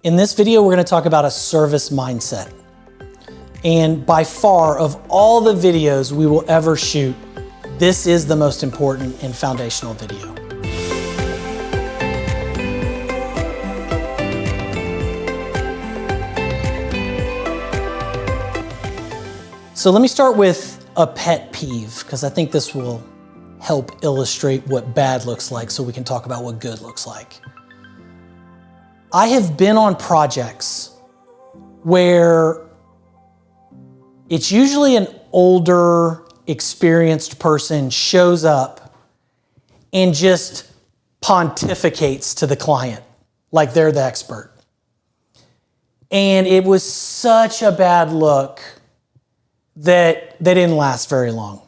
In this video, we're going to talk about a service mindset. And by far, of all the videos we will ever shoot, this is the most important and foundational video. So let me start with a pet peeve, because I think this will help illustrate what bad looks like so we can talk about what good looks like. I have been on projects where it's usually an older, experienced person shows up and just pontificates to the client like they're the expert. And it was such a bad look that they didn't last very long.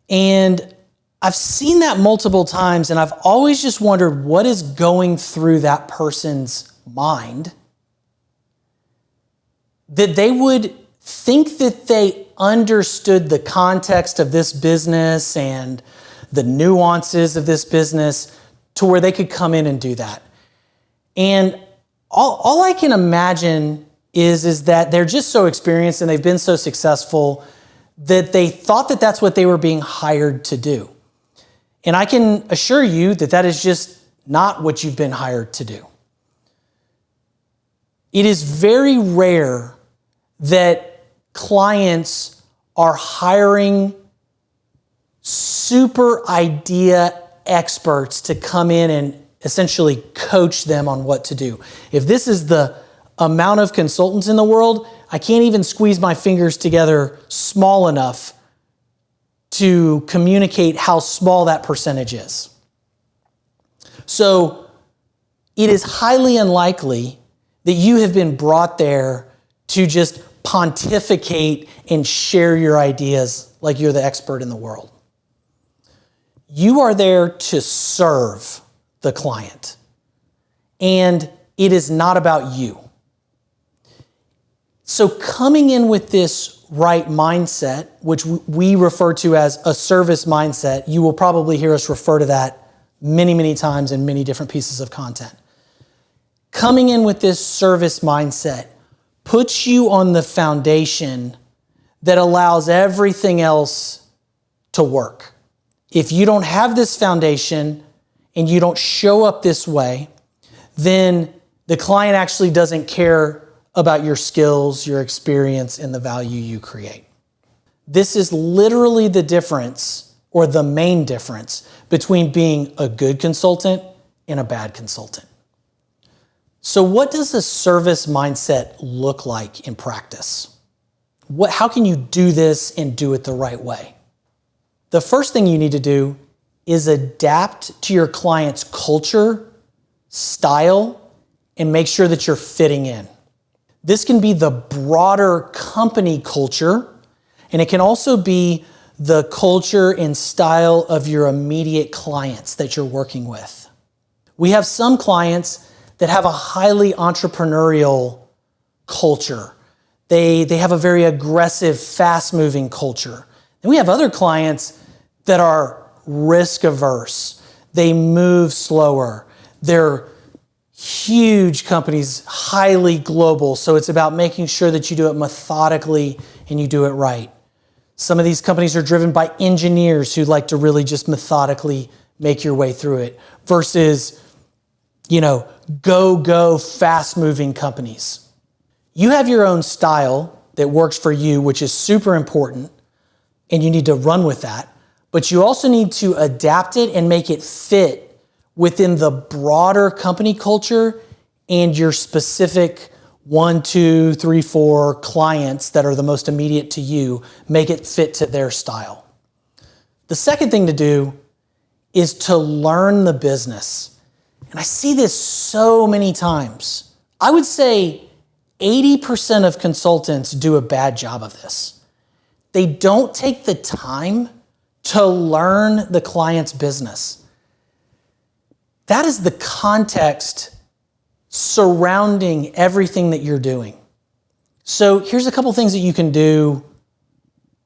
And I've seen that multiple times, and I've always just wondered what is going through that person's mind that they would think that they understood the context of this business and the nuances of this business to where they could come in and do that. And all I can imagine is that they're just so experienced and they've been so successful that they thought that that's what they were being hired to do. And I can assure you that that is just not what you've been hired to do. It is very rare that clients are hiring super idea experts to come in and essentially coach them on what to do. If this is the amount of consultants in the world, I can't even squeeze my fingers together small enough to communicate how small that percentage is. So it is highly unlikely that you have been brought there to just pontificate and share your ideas like you're the expert in the world. You are there to serve the client, and it is not about you. So coming in with this right mindset, which we refer to as a service mindset, you will probably hear us refer to that many, many times in many different pieces of content. Coming in with this service mindset puts you on the foundation that allows everything else to work. If you don't have this foundation and you don't show up this way, then the client actually doesn't care about your skills, your experience, and the value you create. This is literally the difference, or the main difference, between being a good consultant and a bad consultant. So what does a service mindset look like in practice? How can you do this and do it the right way? The first thing you need to do is adapt to your client's culture, style, and make sure that you're fitting in. This can be the broader company culture, and it can also be the culture and style of your immediate clients that you're working with. We have some clients that have a highly entrepreneurial culture. They have a very aggressive, fast-moving culture. And we have other clients that are risk-averse. They move slower. They're huge companies, highly global, so it's about making sure that you do it methodically and you do it right. Some of these companies are driven by engineers who like to really just methodically make your way through it versus, go, fast-moving companies. You have your own style that works for you, which is super important, and you need to run with that, but you also need to adapt it and make it fit within the broader company culture and your specific 1, 2, 3, 4 clients that are the most immediate to you, make it fit to their style. The second thing to do is to learn the business. And I see this so many times. I would say 80% of consultants do a bad job of this. They don't take the time to learn the client's business. That is the context surrounding everything that you're doing. So here's a couple things that you can do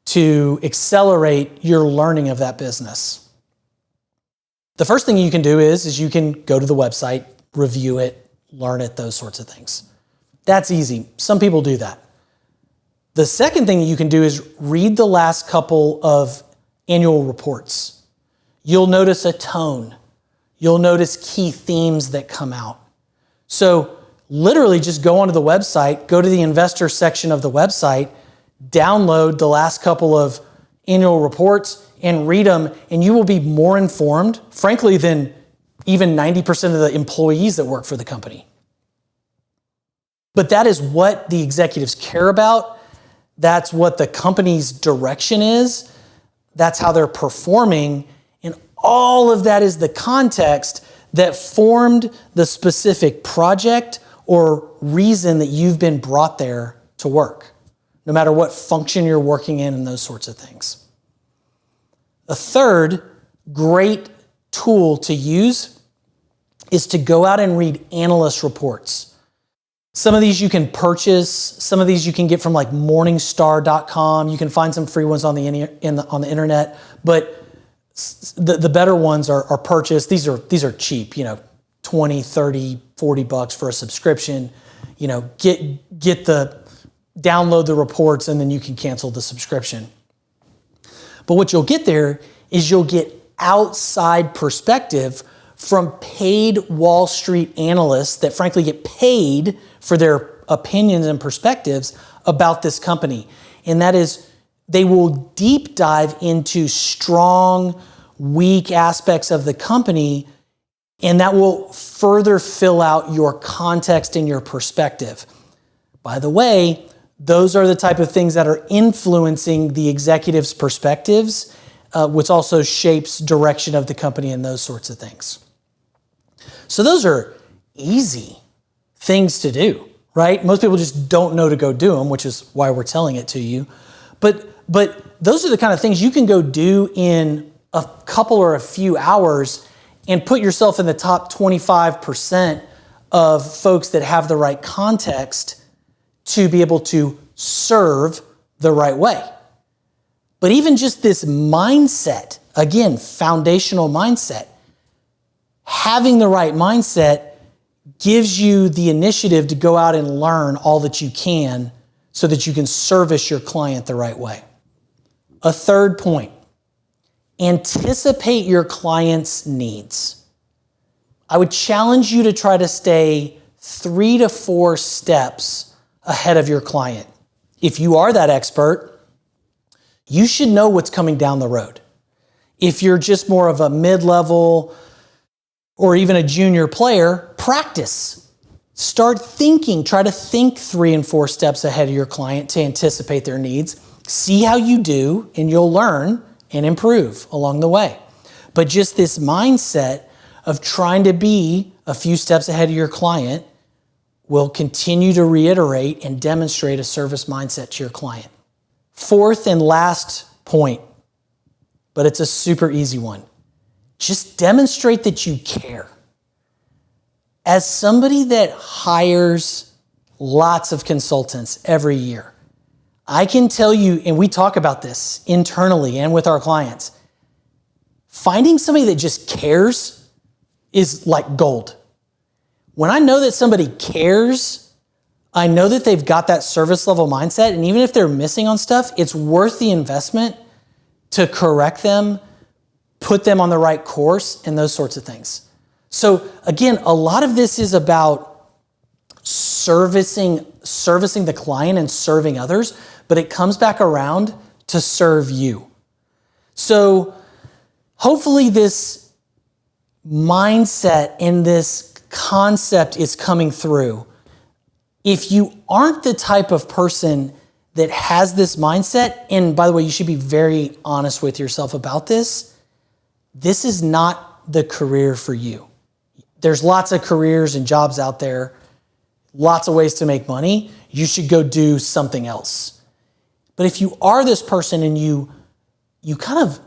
to accelerate your learning of that business. The first thing you can do is you can go to the website, review it, learn it, those sorts of things. That's easy. Some people do that. The second thing that you can do is read the last couple of annual reports. You'll notice a tone. You'll notice key themes that come out. So literally just go onto the website, go to the investor section of the website, download the last couple of annual reports and read them, and you will be more informed, frankly, than even 90% of the employees that work for the company. But that is what the executives care about. That's what the company's direction is. That's how they're performing. And all of that is the context that formed the specific project or reason that you've been brought there to work, no matter what function you're working in and those sorts of things. A third great tool to use is to go out and read analyst reports. Some of these you can purchase. Some of these you can get from like Morningstar.com. You can find some free ones on the internet, but the better ones are purchased. These are cheap, $20, $30, $40 for a subscription. Download the reports and then you can cancel the subscription. But what you'll get there is you'll get outside perspective from paid Wall Street analysts that frankly get paid for their opinions and perspectives about this company. And that is, they will deep dive into strong, weak aspects of the company, and that will further fill out your context and your perspective. By the way, those are the type of things that are influencing the executive's perspectives, which also shapes direction of the company and those sorts of things. So those are easy things to do, right? Most people just don't know to go do them, which is why we're telling it to you. But those are the kind of things you can go do in a couple or a few hours and put yourself in the top 25% of folks that have the right context to be able to serve the right way. But even just this mindset, again, foundational mindset, having the right mindset gives you the initiative to go out and learn all that you can so that you can service your client the right way. A third point, anticipate your client's needs. I would challenge you to try to stay 3 to 4 steps ahead of your client. If you are that expert, you should know what's coming down the road. If you're just more of a mid-level or even a junior player, practice. Start thinking, try to think 3 and 4 steps ahead of your client to anticipate their needs. See how you do, and you'll learn and improve along the way. But just this mindset of trying to be a few steps ahead of your client will continue to reiterate and demonstrate a service mindset to your client. Fourth and last point, but it's a super easy one. Just demonstrate that you care. As somebody that hires lots of consultants every year, I can tell you, and we talk about this internally and with our clients, finding somebody that just cares is like gold. When I know that somebody cares, I know that they've got that service level mindset, and even if they're missing on stuff, it's worth the investment to correct them, put them on the right course, and those sorts of things. So again, a lot of this is about servicing the client and serving others, but it comes back around to serve you. So hopefully this mindset and this concept is coming through. If you aren't the type of person that has this mindset, and by the way, you should be very honest with yourself about this, this is not the career for you. There's lots of careers and jobs out there, lots of ways to make money. You should go do something else. But if you are this person and you kind of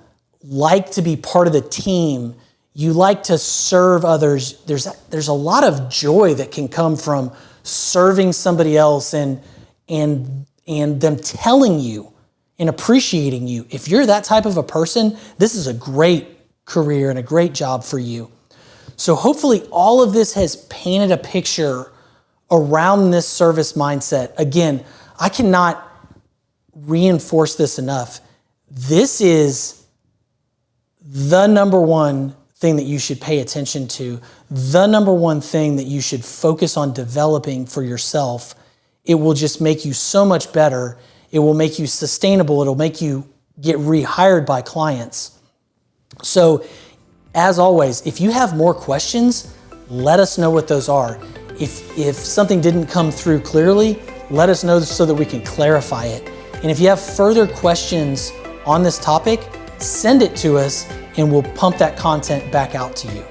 like to be part of the team, you like to serve others, there's a lot of joy that can come from serving somebody else and them telling you and appreciating you. If you're that type of a person, this is a great career and a great job for you. So hopefully all of this has painted a picture around this service mindset. Again, I cannot reinforce this enough. This is the number one thing that you should pay attention to, the number one thing that you should focus on developing for yourself. It will just make you so much better. It will make you sustainable. It'll make you get rehired by clients. So as always, if you have more questions, let us know what those are. If something didn't come through clearly, let us know so that we can clarify it. And if you have further questions on this topic, send it to us and we'll pump that content back out to you.